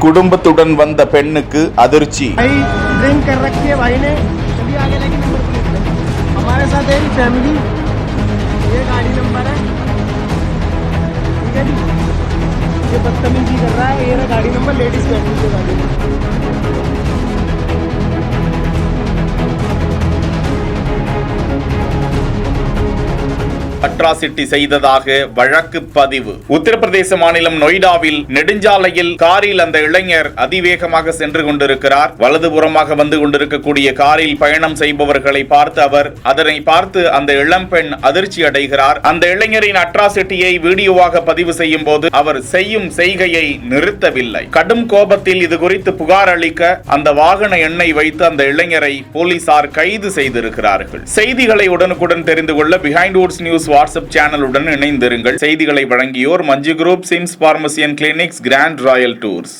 குடும்பத்துடன் வந்த பெண்ணுக்கு அதிர்ச்சி. ड्रिंक कर रखी है भाई ने, चलिए आगे लेके नंबर प्लेट हमारे साथ है फैमिली, ये गाड़ी नंबर है, ठीक है जी। ये बदतमीजी कर रहा है, ये ना गाड़ी नंबर लेडीज फैमिली के गाड़ी அட்ராசிட்டி செய்ததாக வழக்கு பதிவு. உத்தரப்பிரதேச மாநிலம் நொய்டாவில் நெடுஞ்சாலையில் காரில் அந்த இளைஞர் அதிவேகமாக சென்று கொண்டிருக்கிறார். வலதுபுறமாக வந்து கொண்டிருக்கக்கூடிய காரில் பயணம் செய்பவர்களை அதனை பார்த்து அந்த இளம்பெண் அதிர்ச்சி அடைகிறார். அந்த இளைஞரின் அட்ராசிட்டியை வீடியோவாக பதிவு செய்யும் போது அவர் செய்யும் செய்கையை நிறுத்தவில்லை. கடும் கோபத்தில் இது குறித்து புகார் அளிக்க அந்த வாகன எண்ணை வைத்து அந்த இளைஞரை போலீசார் கைது செய்திருக்கிறார்கள். செய்திகளை உடனுக்குடன் தெரிந்து கொள்ள பிஹைண்ட் வுட்ஸ் நியூஸ் வாட்ஸ்அப் சேனலுடன் இணைந்திருங்கள். செய்திகளை வழங்கியோர் Manju group, SIMS pharmacy and clinics, grand royal tours.